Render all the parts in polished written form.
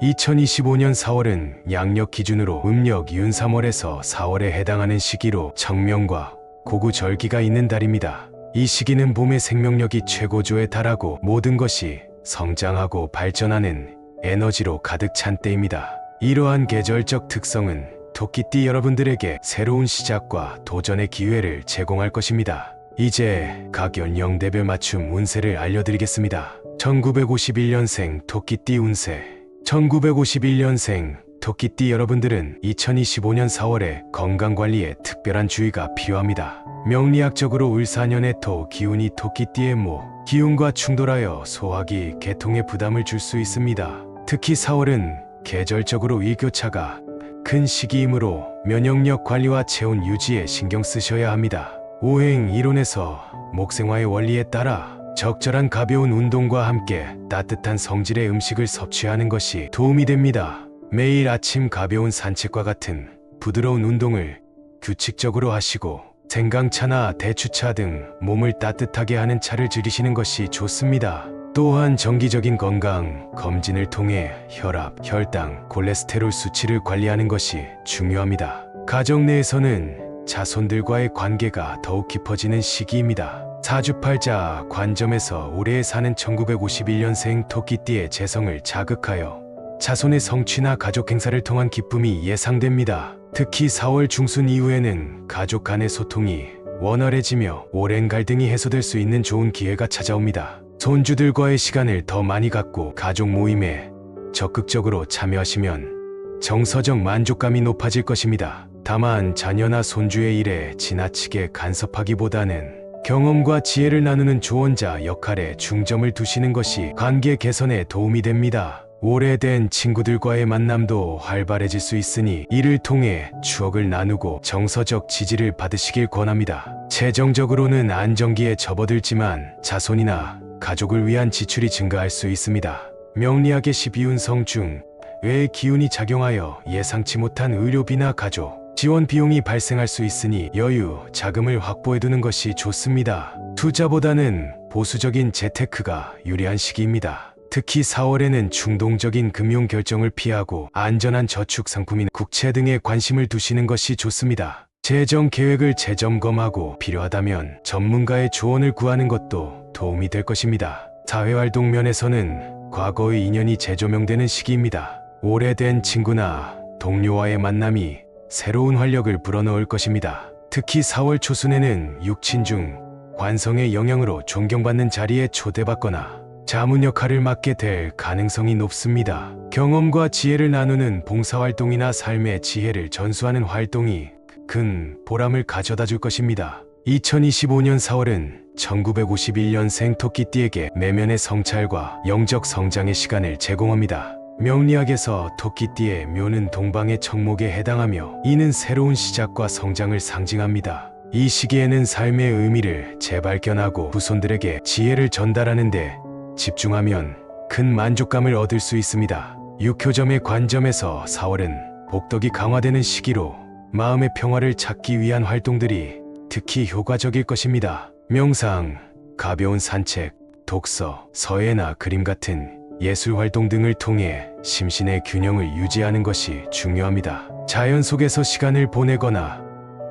2025년 4월은 양력 기준으로 음력 윤 3월에서 4월에 해당하는 시기로 청명과 고구절기가 있는 달입니다. 이 시기는 봄의 생명력이 최고조에 달하고 모든 것이 성장하고 발전하는 에너지로 가득 찬 때입니다. 이러한 계절적 특성은 토끼띠 여러분들에게 새로운 시작과 도전의 기회를 제공할 것입니다. 이제 각 연령대별 맞춤 운세를 알려드리겠습니다. 1951년생 토끼띠 운세. 1951년생 토끼띠 여러분들은 2025년 4월에 건강관리에 특별한 주의가 필요합니다. 명리학적으로 을사년의 토 기운이 토끼띠의 목, 기운과 충돌하여 소화기, 계통에 부담을 줄 수 있습니다. 특히 4월은 계절적으로 일교차가 큰 시기이므로 면역력 관리와 체온 유지에 신경 쓰셔야 합니다. 오행 이론에서 목생화의 원리에 따라 적절한 가벼운 운동과 함께 따뜻한 성질의 음식을 섭취하는 것이 도움이 됩니다. 매일 아침 가벼운 산책과 같은 부드러운 운동을 규칙적으로 하시고 생강차나 대추차 등 몸을 따뜻하게 하는 차를 즐기시는 것이 좋습니다. 또한 정기적인 건강 검진을 통해 혈압, 혈당, 콜레스테롤 수치를 관리하는 것이 중요합니다. 가정 내에서는 자손들과의 관계가 더욱 깊어지는 시기입니다. 사주팔자 관점에서 올해 사는 1951년생 토끼띠의 재성을 자극하여 자손의 성취나 가족 행사를 통한 기쁨이 예상됩니다. 특히 4월 중순 이후에는 가족 간의 소통이 원활해지며 오랜 갈등이 해소될 수 있는 좋은 기회가 찾아옵니다. 손주들과의 시간을 더 많이 갖고 가족 모임에 적극적으로 참여하시면 정서적 만족감이 높아질 것입니다. 다만 자녀나 손주의 일에 지나치게 간섭하기보다는 경험과 지혜를 나누는 조언자 역할에 중점을 두시는 것이 관계 개선에 도움이 됩니다. 오래된 친구들과의 만남도 활발해질 수 있으니 이를 통해 추억을 나누고 정서적 지지를 받으시길 권합니다. 재정적으로는 안정기에 접어들지만 자손이나 가족을 위한 지출이 증가할 수 있습니다. 명리학의 12운성 중 외의 기운이 작용하여 예상치 못한 의료비나 가족 지원 비용이 발생할 수 있으니 여유, 자금을 확보해두는 것이 좋습니다. 투자보다는 보수적인 재테크가 유리한 시기입니다. 특히 4월에는 충동적인 금융 결정을 피하고 안전한 저축 상품인 국채 등에 관심을 두시는 것이 좋습니다. 재정 계획을 재점검하고 필요하다면 전문가의 조언을 구하는 것도 도움이 될 것입니다. 사회활동 면에서는 과거의 인연이 재조명되는 시기입니다. 오래된 친구나 동료와의 만남이 새로운 활력을 불어넣을 것입니다. 특히 4월 초순에는 육친 중 관성의 영향으로 존경받는 자리에 초대받거나 자문 역할을 맡게 될 가능성이 높습니다. 경험과 지혜를 나누는 봉사활동이나 삶의 지혜를 전수하는 활동이 큰 보람을 가져다 줄 것입니다. 2025년 4월은 1951년생 토끼띠에게 내면의 성찰과 영적 성장의 시간을 제공합니다. 명리학에서 토끼띠의 묘는 동방의 청목에 해당하며 이는 새로운 시작과 성장을 상징합니다. 이 시기에는 삶의 의미를 재발견하고 후손들에게 지혜를 전달하는 데 집중하면 큰 만족감을 얻을 수 있습니다. 육효점의 관점에서 4월은 복덕이 강화되는 시기로 마음의 평화를 찾기 위한 활동들이 특히 효과적일 것입니다. 명상, 가벼운 산책, 독서, 서예나 그림 같은 예술 활동 등을 통해 심신의 균형을 유지하는 것이 중요합니다. 자연 속에서 시간을 보내거나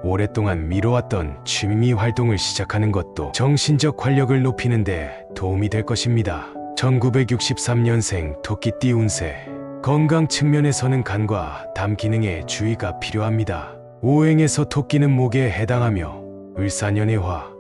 오랫동안 미뤄왔던 취미 활동을 시작하는 것도 정신적 활력을 높이는 데 도움이 될 것입니다. 1963년생 토끼띠 운세. 건강 측면에서는 간과 담 기능에 주의가 필요합니다. 오행에서 토끼는 목에 해당하며 을사년의 화,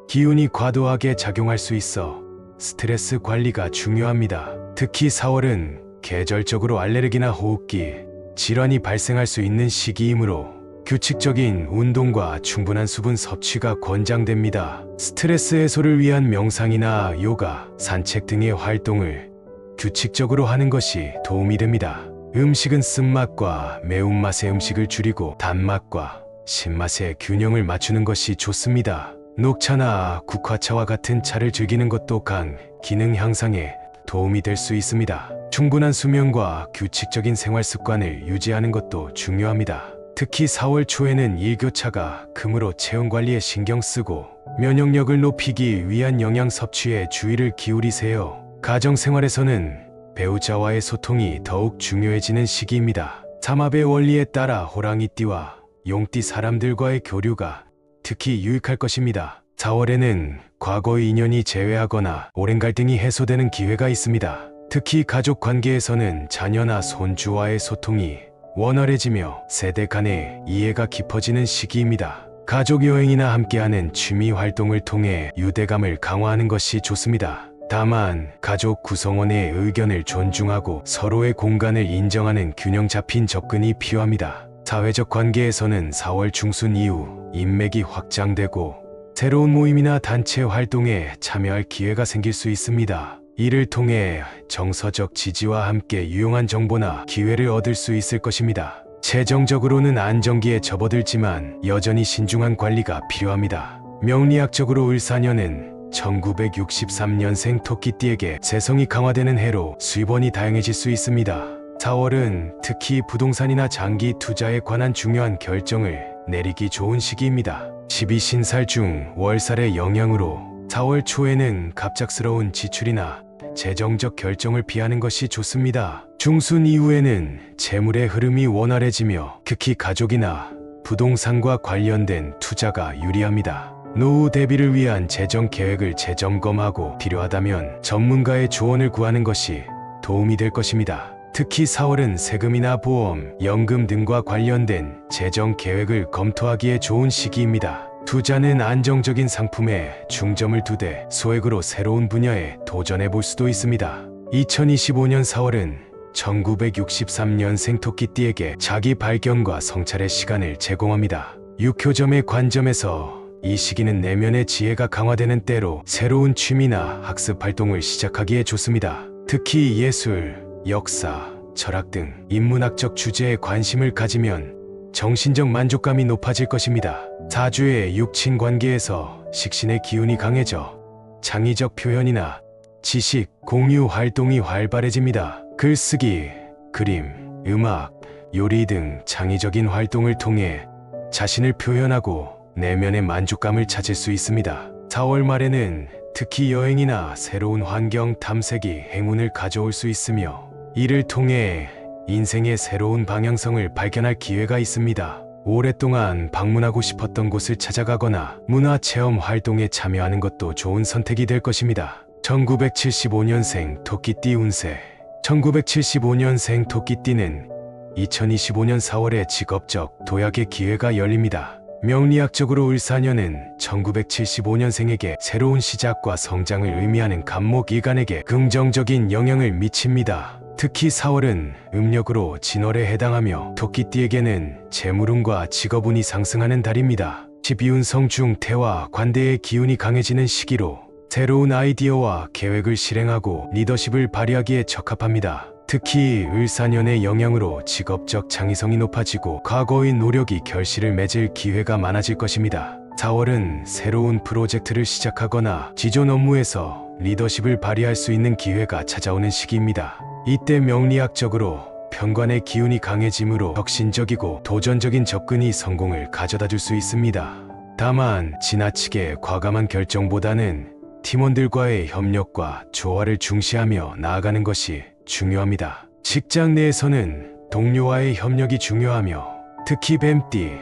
기운이 과도하게 작용할 수 있어 스트레스 관리가 중요합니다. 특히 4월은 계절적으로 알레르기나 호흡기 질환이 발생할 수 있는 시기이므로 규칙적인 운동과 충분한 수분 섭취가 권장됩니다. 스트레스 해소를 위한 명상이나 요가, 산책 등의 활동을 규칙적으로 하는 것이 도움이 됩니다. 음식은 쓴맛과 매운맛의 음식을 줄이고 단맛과 신맛의 균형을 맞추는 것이 좋습니다. 녹차나 국화차와 같은 차를 즐기는 것도 간 기능 향상에 도움이 될 수 있습니다. 충분한 수면과 규칙적인 생활 습관을 유지하는 것도 중요합니다. 특히 4월 초에는 일교차가 크므로 체온 관리에 신경 쓰고 면역력을 높이기 위한 영양 섭취에 주의를 기울이세요. 가정 생활에서는 배우자와의 소통이 더욱 중요해지는 시기입니다. 삼합의 원리에 따라 호랑이띠와 용띠 사람들과의 교류가 특히 유익할 것입니다. 4월에는 과거의 인연이 재회하거나 오랜 갈등이 해소되는 기회가 있습니다. 특히 가족 관계에서는 자녀나 손주와의 소통이 원활해지며 세대 간의 이해가 깊어지는 시기입니다. 가족 여행이나 함께하는 취미 활동을 통해 유대감을 강화하는 것이 좋습니다. 다만 가족 구성원의 의견을 존중하고 서로의 공간을 인정하는 균형 잡힌 접근이 필요합니다. 사회적 관계에서는 4월 중순 이후 인맥이 확장되고 새로운 모임이나 단체 활동에 참여할 기회가 생길 수 있습니다. 이를 통해 정서적 지지와 함께 유용한 정보나 기회를 얻을 수 있을 것입니다. 재정적으로는 안정기에 접어들지만 여전히 신중한 관리가 필요합니다. 명리학적으로 을사년은 1963년생 토끼띠에게 재성이 강화되는 해로 수입원이 다양해질 수 있습니다. 4월은 특히 부동산이나 장기 투자에 관한 중요한 결정을 내리기 좋은 시기입니다. 12신살 중 월살의 영향으로 4월 초에는 갑작스러운 지출이나 재정적 결정을 피하는 것이 좋습니다. 중순 이후에는 재물의 흐름이 원활해지며 특히 가족이나 부동산과 관련된 투자가 유리합니다. 노후 대비를 위한 재정 계획을 재점검하고 필요하다면 전문가의 조언을 구하는 것이 도움이 될 것입니다. 특히 4월은 세금이나 보험, 연금 등과 관련된 재정 계획을 검토하기에 좋은 시기입니다. 투자는 안정적인 상품에 중점을 두되 소액으로 새로운 분야에 도전해 볼 수도 있습니다. 2025년 4월은 1963년생 토끼띠에게 자기 발견과 성찰의 시간을 제공합니다. 육효점의 관점에서 이 시기는 내면의 지혜가 강화되는 때로 새로운 취미나 학습 활동을 시작하기에 좋습니다. 특히 예술, 역사, 철학 등 인문학적 주제에 관심을 가지면 정신적 만족감이 높아질 것입니다. 사주의 육친 관계에서 식신의 기운이 강해져 창의적 표현이나 지식, 공유 활동이 활발해집니다. 글쓰기, 그림, 음악, 요리 등 창의적인 활동을 통해 자신을 표현하고 내면의 만족감을 찾을 수 있습니다. 4월 말에는 특히 여행이나 새로운 환경 탐색이 행운을 가져올 수 있으며 이를 통해 인생의 새로운 방향성을 발견할 기회가 있습니다. 오랫동안 방문하고 싶었던 곳을 찾아가거나 문화체험 활동에 참여하는 것도 좋은 선택이 될 것입니다. 1975년생 토끼띠 운세. 1975년생 토끼띠는 2025년 4월에 직업적 도약의 기회가 열립니다. 명리학적으로 을사년은 1975년생에게 새로운 시작과 성장을 의미하는 간목일간에게 긍정적인 영향을 미칩니다. 특히 4월은 음력으로 진월에 해당하며 토끼띠에게는 재물운과 직업운이 상승하는 달입니다. 12운성 중 태와 관대의 기운이 강해지는 시기로 새로운 아이디어와 계획을 실행하고 리더십을 발휘하기에 적합합니다. 특히 을사년의 영향으로 직업적 창의성이 높아지고 과거의 노력이 결실을 맺을 기회가 많아질 것입니다. 4월은 새로운 프로젝트를 시작하거나 기존 업무에서 리더십을 발휘할 수 있는 기회가 찾아오는 시기입니다. 이때 명리학적으로 편관의 기운이 강해지므로 혁신적이고 도전적인 접근이 성공을 가져다 줄 수 있습니다. 다만 지나치게 과감한 결정보다는 팀원들과의 협력과 조화를 중시하며 나아가는 것이 중요합니다. 직장 내에서는 동료와의 협력이 중요하며 특히 뱀띠,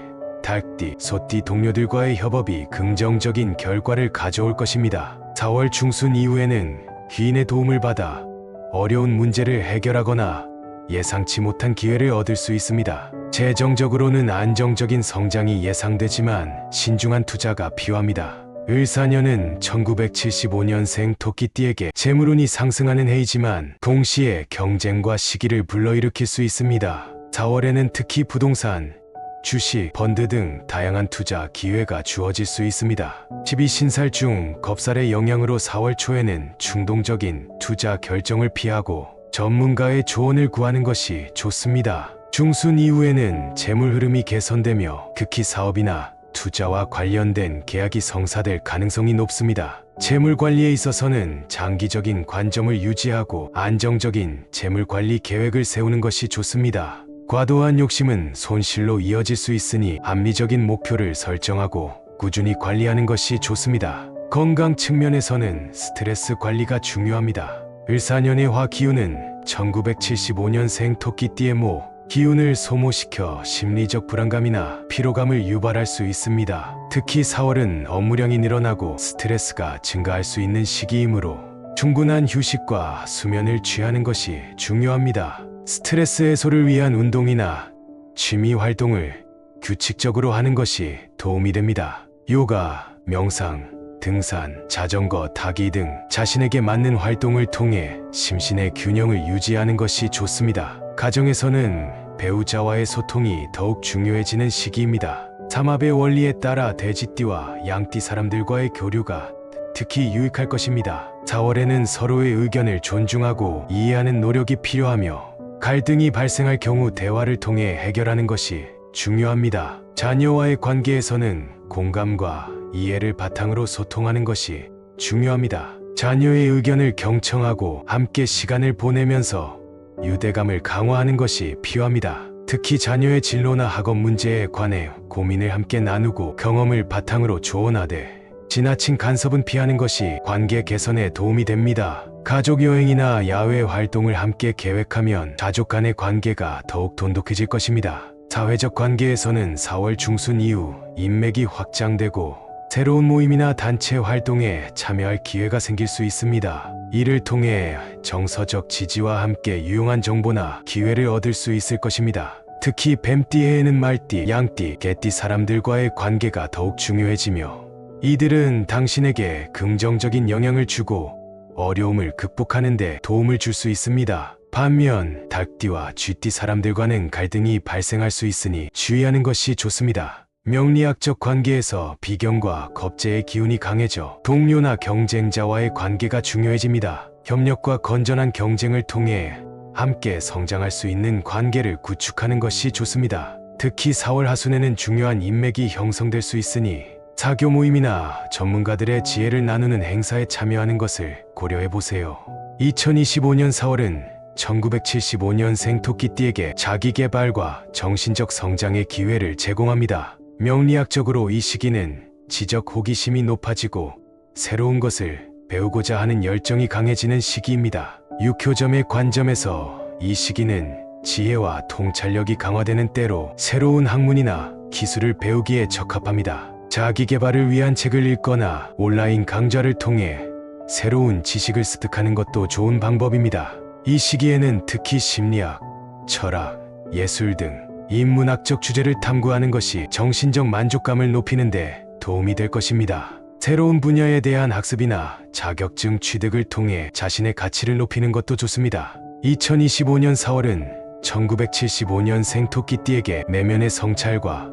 닭띠, 소띠 동료들과의 협업이 긍정적인 결과를 가져올 것입니다. 4월 중순 이후에는 귀인의 도움을 받아 어려운 문제를 해결하거나 예상치 못한 기회를 얻을 수 있습니다. 재정적으로는 안정적인 성장이 예상되지만 신중한 투자가 필요합니다. 을사년은 1975년생 토끼띠에게 재물운이 상승하는 해이지만 동시에 경쟁과 시기를 불러일으킬 수 있습니다. 4월에는 특히 부동산, 주식, 펀드 등 다양한 투자 기회가 주어질 수 있습니다. 12신살 중 겁살의 영향으로 4월 초에는 충동적인 투자 결정을 피하고 전문가의 조언을 구하는 것이 좋습니다. 중순 이후에는 재물 흐름이 개선되며 특히 사업이나 투자와 관련된 계약이 성사될 가능성이 높습니다. 재물 관리에 있어서는 장기적인 관점을 유지하고 안정적인 재물 관리 계획을 세우는 것이 좋습니다. 과도한 욕심은 손실로 이어질 수 있으니 합리적인 목표를 설정하고 꾸준히 관리하는 것이 좋습니다. 건강 측면에서는 스트레스 관리가 중요합니다. 을사년의 화 기운은 1975년생 토끼띠의 모, 기운을 소모시켜 심리적 불안감이나 피로감을 유발할 수 있습니다. 특히 4월은 업무량이 늘어나고 스트레스가 증가할 수 있는 시기이므로 충분한 휴식과 수면을 취하는 것이 중요합니다. 스트레스 해소를 위한 운동이나 취미 활동을 규칙적으로 하는 것이 도움이 됩니다. 요가, 명상, 등산, 자전거 타기 등 자신에게 맞는 활동을 통해 심신의 균형을 유지하는 것이 좋습니다. 가정에서는 배우자와의 소통이 더욱 중요해지는 시기입니다. 삼합의 원리에 따라 돼지띠와 양띠 사람들과의 교류가 특히 유익할 것입니다. 4월에는 서로의 의견을 존중하고 이해하는 노력이 필요하며 갈등이 발생할 경우 대화를 통해 해결하는 것이 중요합니다. 자녀와의 관계에서는 공감과 이해를 바탕으로 소통하는 것이 중요합니다. 자녀의 의견을 경청하고 함께 시간을 보내면서 유대감을 강화하는 것이 필요합니다. 특히 자녀의 진로나 학업 문제에 관해 고민을 함께 나누고 경험을 바탕으로 조언하되 지나친 간섭은 피하는 것이 관계 개선에 도움이 됩니다. 가족 여행이나 야외 활동을 함께 계획하면 가족 간의 관계가 더욱 돈독해질 것입니다. 사회적 관계에서는 4월 중순 이후 인맥이 확장되고 새로운 모임이나 단체 활동에 참여할 기회가 생길 수 있습니다. 이를 통해 정서적 지지와 함께 유용한 정보나 기회를 얻을 수 있을 것입니다. 특히 뱀띠해에는 말띠, 양띠, 개띠 사람들과의 관계가 더욱 중요해지며 이들은 당신에게 긍정적인 영향을 주고 어려움을 극복하는 데 도움을 줄 수 있습니다. 반면 닭띠와 쥐띠 사람들과는 갈등이 발생할 수 있으니 주의하는 것이 좋습니다. 명리학적 관계에서 비경과 겁재의 기운이 강해져 동료나 경쟁자와의 관계가 중요해집니다. 협력과 건전한 경쟁을 통해 함께 성장할 수 있는 관계를 구축하는 것이 좋습니다. 특히 4월 하순에는 중요한 인맥이 형성될 수 있으니 사교 모임이나 전문가들의 지혜를 나누는 행사에 참여하는 것을 고려해 보세요. 2025년 4월은 1975년생 토끼띠에게 자기개발과 정신적 성장의 기회를 제공합니다. 명리학적으로 이 시기는 지적 호기심이 높아지고 새로운 것을 배우고자 하는 열정이 강해지는 시기입니다. 육효점의 관점에서 이 시기는 지혜와 통찰력이 강화되는 때로 새로운 학문이나 기술을 배우기에 적합합니다. 자기개발을 위한 책을 읽거나 온라인 강좌를 통해 새로운 지식을 습득하는 것도 좋은 방법입니다. 이 시기에는 특히 심리학, 철학, 예술 등 인문학적 주제를 탐구하는 것이 정신적 만족감을 높이는 데 도움이 될 것입니다. 새로운 분야에 대한 학습이나 자격증 취득을 통해 자신의 가치를 높이는 것도 좋습니다. 2025년 4월은 1975년생 토끼띠에게 내면의 성찰과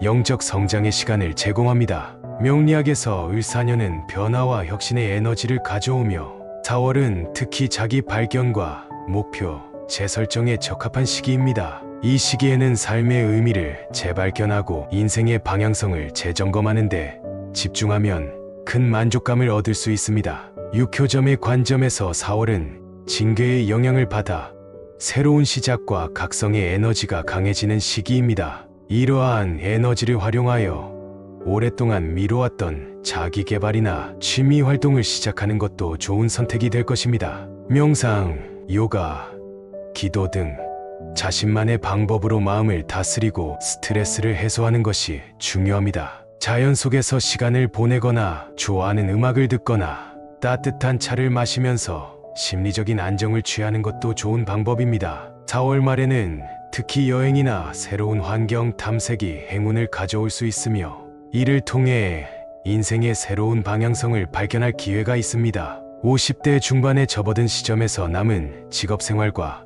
영적 성장의 시간을 제공합니다. 명리학에서 을사년은 변화와 혁신의 에너지를 가져오며 4월은 특히 자기 발견과 목표, 재설정에 적합한 시기입니다. 이 시기에는 삶의 의미를 재발견하고 인생의 방향성을 재점검하는 데 집중하면 큰 만족감을 얻을 수 있습니다. 육효점의 관점에서 4월은 징계의 영향을 받아 새로운 시작과 각성의 에너지가 강해지는 시기입니다. 이러한 에너지를 활용하여 오랫동안 미뤄왔던 자기개발이나 취미 활동을 시작하는 것도 좋은 선택이 될 것입니다. 명상, 요가, 기도 등 자신만의 방법으로 마음을 다스리고 스트레스를 해소하는 것이 중요합니다. 자연 속에서 시간을 보내거나 좋아하는 음악을 듣거나 따뜻한 차를 마시면서 심리적인 안정을 취하는 것도 좋은 방법입니다. 4월 말에는 특히 여행이나 새로운 환경 탐색이 행운을 가져올 수 있으며 이를 통해 인생의 새로운 방향성을 발견할 기회가 있습니다. 50대 중반에 접어든 시점에서 남은 직업생활과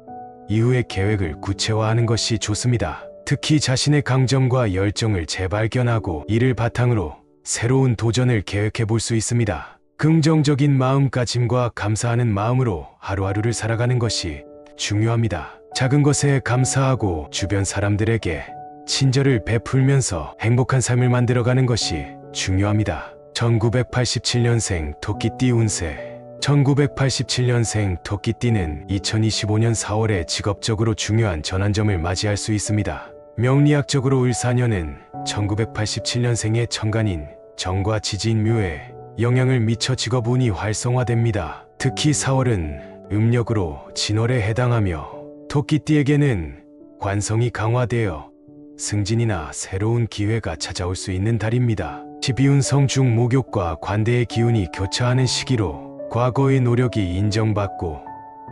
이후의 계획을 구체화하는 것이 좋습니다. 특히 자신의 강점과 열정을 재발견하고 이를 바탕으로 새로운 도전을 계획해 볼 수 있습니다. 긍정적인 마음가짐과 감사하는 마음으로 하루하루를 살아가는 것이 중요합니다. 작은 것에 감사하고 주변 사람들에게 친절을 베풀면서 행복한 삶을 만들어가는 것이 중요합니다. 1987년생 토끼띠 운세. 1987년생 토끼띠는 2025년 4월에 직업적으로 중요한 전환점을 맞이할 수 있습니다. 명리학적으로 을사년은 1987년생의 천간인 정과 지지인 묘에 영향을 미쳐 직업운이 활성화됩니다. 특히 4월은 음력으로 진월에 해당하며 토끼띠에게는 관성이 강화되어 승진이나 새로운 기회가 찾아올 수 있는 달입니다. 12운성 중 목욕과 관대의 기운이 교차하는 시기로 과거의 노력이 인정받고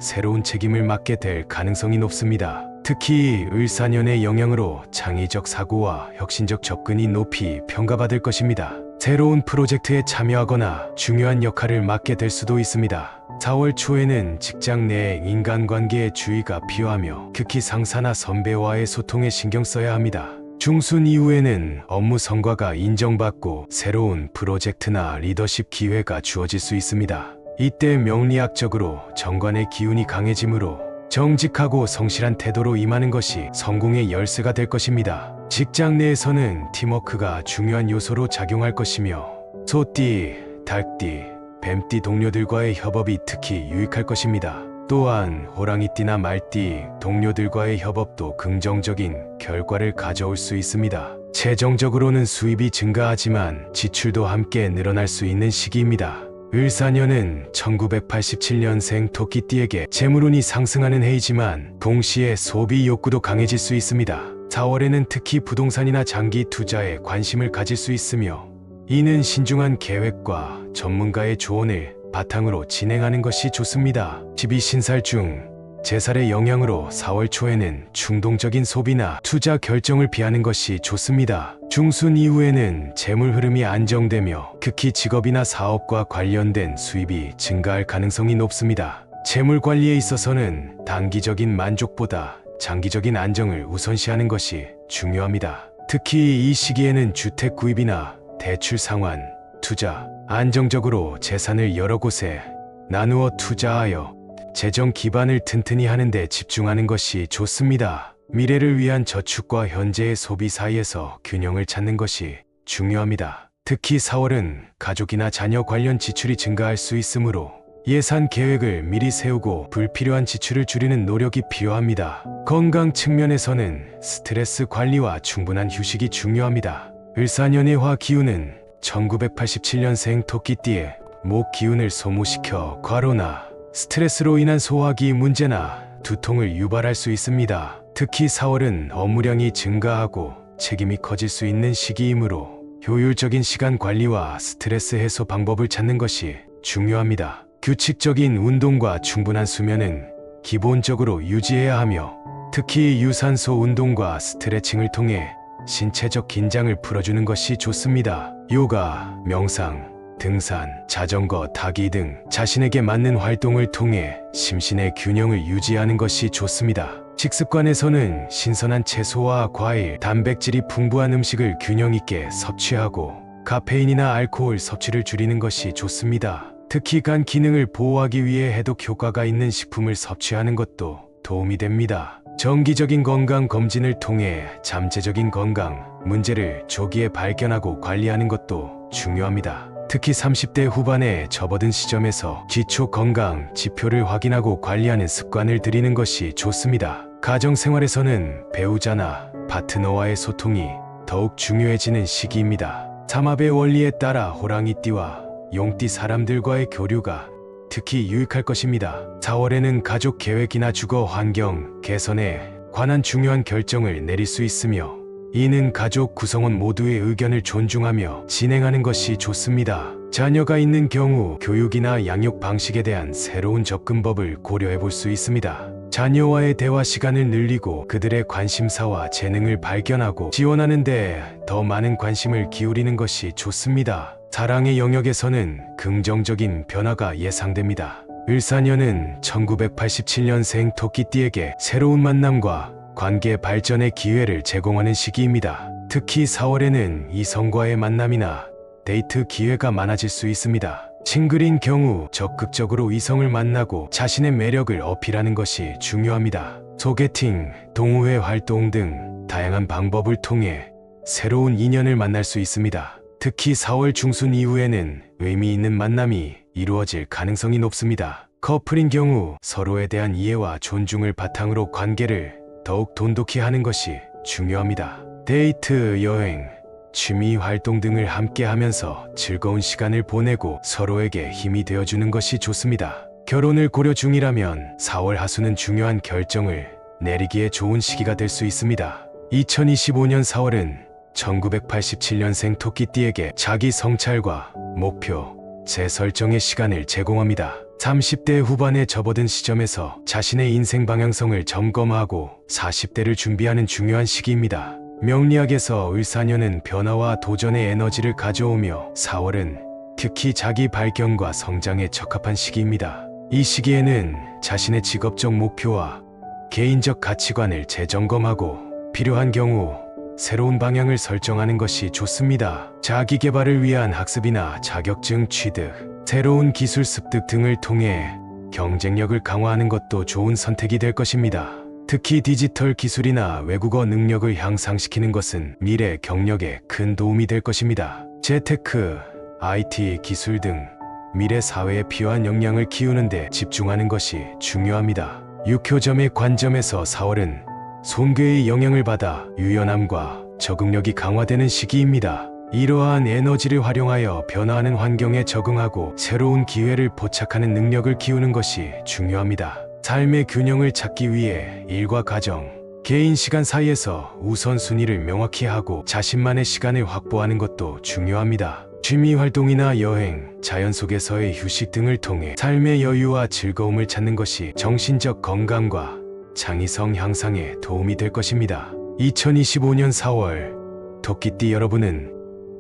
새로운 책임을 맡게 될 가능성이 높습니다. 특히 을사년의 영향으로 창의적 사고와 혁신적 접근이 높이 평가받을 것입니다. 새로운 프로젝트에 참여하거나 중요한 역할을 맡게 될 수도 있습니다. 4월 초에는 직장 내 인간관계에 주의가 필요하며 특히 상사나 선배와의 소통에 신경 써야 합니다. 중순 이후에는 업무 성과가 인정받고 새로운 프로젝트나 리더십 기회가 주어질 수 있습니다. 이때 명리학적으로 정관의 기운이 강해지므로 정직하고 성실한 태도로 임하는 것이 성공의 열쇠가 될 것입니다. 직장 내에서는 팀워크가 중요한 요소로 작용할 것이며 소띠, 닭띠, 뱀띠 동료들과의 협업이 특히 유익할 것입니다. 또한 호랑이띠나 말띠 동료들과의 협업도 긍정적인 결과를 가져올 수 있습니다. 재정적으로는 수입이 증가하지만 지출도 함께 늘어날 수 있는 시기입니다. 을사년은 1987년생 토끼띠에게 재물운이 상승하는 해이지만 동시에 소비 욕구도 강해질 수 있습니다. 4월에는 특히 부동산이나 장기 투자에 관심을 가질 수 있으며 이는 신중한 계획과 전문가의 조언을 바탕으로 진행하는 것이 좋습니다. 12신살 중 제살의 영향으로 4월 초에는 충동적인 소비나 투자 결정을 피하는 것이 좋습니다. 중순 이후에는 재물 흐름이 안정되며 특히 직업이나 사업과 관련된 수입이 증가할 가능성이 높습니다. 재물 관리에 있어서는 단기적인 만족보다 장기적인 안정을 우선시하는 것이 중요합니다. 특히 이 시기에는 주택 구입이나 대출 상환, 투자, 안정적으로 재산을 여러 곳에 나누어 투자하여 재정 기반을 튼튼히 하는 데 집중하는 것이 좋습니다. 미래를 위한 저축과 현재의 소비 사이에서 균형을 찾는 것이 중요합니다. 특히 4월은 가족이나 자녀 관련 지출이 증가할 수 있으므로 예산 계획을 미리 세우고 불필요한 지출을 줄이는 노력이 필요합니다. 건강 측면에서는 스트레스 관리와 충분한 휴식이 중요합니다. 을사년의 화 기운은 1987년생 토끼띠의 목 기운을 소모시켜 과로나 스트레스로 인한 소화기 문제나 두통을 유발할 수 있습니다. 특히 4월은 업무량이 증가하고 책임이 커질 수 있는 시기이므로 효율적인 시간 관리와 스트레스 해소 방법을 찾는 것이 중요합니다. 규칙적인 운동과 충분한 수면은 기본적으로 유지해야 하며 특히 유산소 운동과 스트레칭을 통해 신체적 긴장을 풀어주는 것이 좋습니다. 요가, 명상, 등산, 자전거 타기 등 자신에게 맞는 활동을 통해 심신의 균형을 유지하는 것이 좋습니다. 식습관에서는 신선한 채소와 과일, 단백질이 풍부한 음식을 균형 있게 섭취하고 카페인이나 알코올 섭취를 줄이는 것이 좋습니다. 특히 간 기능을 보호하기 위해 해독 효과가 있는 식품을 섭취하는 것도 도움이 됩니다. 정기적인 건강 검진을 통해 잠재적인 건강 문제를 조기에 발견하고 관리하는 것도 중요합니다. 특히 30대 후반에 접어든 시점에서 기초 건강 지표를 확인하고 관리하는 습관을 들이는 것이 좋습니다. 가정생활에서는 배우자나 파트너와의 소통이 더욱 중요해지는 시기입니다. 삼합의 원리에 따라 호랑이띠와 용띠 사람들과의 교류가 특히 유익할 것입니다. 4월에는 가족 계획이나 주거 환경 개선에 관한 중요한 결정을 내릴 수 있으며 이는 가족 구성원 모두의 의견을 존중하며 진행하는 것이 좋습니다. 자녀가 있는 경우 교육이나 양육 방식에 대한 새로운 접근법을 고려해 볼 수 있습니다. 자녀와의 대화 시간을 늘리고 그들의 관심사와 재능을 발견하고 지원하는 데 더 많은 관심을 기울이는 것이 좋습니다. 사랑의 영역에서는 긍정적인 변화가 예상됩니다. 을사년은 1987년생 토끼띠에게 새로운 만남과 관계 발전의 기회를 제공하는 시기입니다. 특히 4월에는 이성과의 만남이나 데이트 기회가 많아질 수 있습니다. 싱글인 경우 적극적으로 이성을 만나고 자신의 매력을 어필하는 것이 중요합니다. 소개팅, 동호회 활동 등 다양한 방법을 통해 새로운 인연을 만날 수 있습니다. 특히 4월 중순 이후에는 의미 있는 만남이 이루어질 가능성이 높습니다. 커플인 경우 서로에 대한 이해와 존중을 바탕으로 관계를 더욱 돈독히 하는 것이 중요합니다. 데이트, 여행, 취미 활동 등을 함께 하면서 즐거운 시간을 보내고 서로에게 힘이 되어주는 것이 좋습니다. 결혼을 고려 중이라면 4월 하순은 중요한 결정을 내리기에 좋은 시기가 될 수 있습니다. 2025년 4월은 1987년생 토끼띠에게 자기 성찰과 목표, 재설정의 시간을 제공합니다. 30대 후반에 접어든 시점에서 자신의 인생 방향성을 점검하고 40대를 준비하는 중요한 시기입니다. 명리학에서 을사년은 변화와 도전의 에너지를 가져오며 4월은 특히 자기 발견과 성장에 적합한 시기입니다. 이 시기에는 자신의 직업적 목표와 개인적 가치관을 재점검하고 필요한 경우 새로운 방향을 설정하는 것이 좋습니다. 자기 개발을 위한 학습이나 자격증 취득, 새로운 기술 습득 등을 통해 경쟁력을 강화하는 것도 좋은 선택이 될 것입니다. 특히 디지털 기술이나 외국어 능력을 향상시키는 것은 미래 경력에 큰 도움이 될 것입니다. 재테크, IT 기술 등 미래 사회에 필요한 역량을 키우는 데 집중하는 것이 중요합니다. 육효점의 관점에서 4월은 손괴의 영향을 받아 유연함과 적응력이 강화되는 시기입니다. 이러한 에너지를 활용하여 변화하는 환경에 적응하고 새로운 기회를 포착하는 능력을 키우는 것이 중요합니다. 삶의 균형을 찾기 위해 일과 가정, 개인 시간 사이에서 우선순위를 명확히 하고 자신만의 시간을 확보하는 것도 중요합니다. 취미 활동이나 여행, 자연 속에서의 휴식 등을 통해 삶의 여유와 즐거움을 찾는 것이 정신적 건강과 창의성 향상에 도움이 될 것입니다. 2025년 4월, 토끼띠 여러분은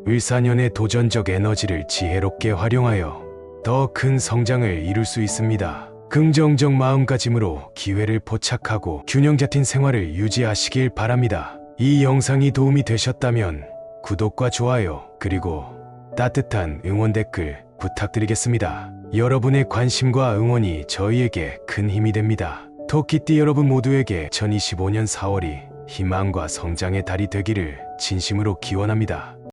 을사년의 도전적 에너지를 지혜롭게 활용하여 더 큰 성장을 이룰 수 있습니다. 긍정적 마음가짐으로 기회를 포착하고 균형 잡힌 생활을 유지하시길 바랍니다. 이 영상이 도움이 되셨다면 구독과 좋아요, 그리고 따뜻한 응원 댓글 부탁드리겠습니다. 여러분의 관심과 응원이 저희에게 큰 힘이 됩니다. 토끼띠 여러분 모두에게 2025년 4월이 희망과 성장의 달이 되기를 진심으로 기원합니다.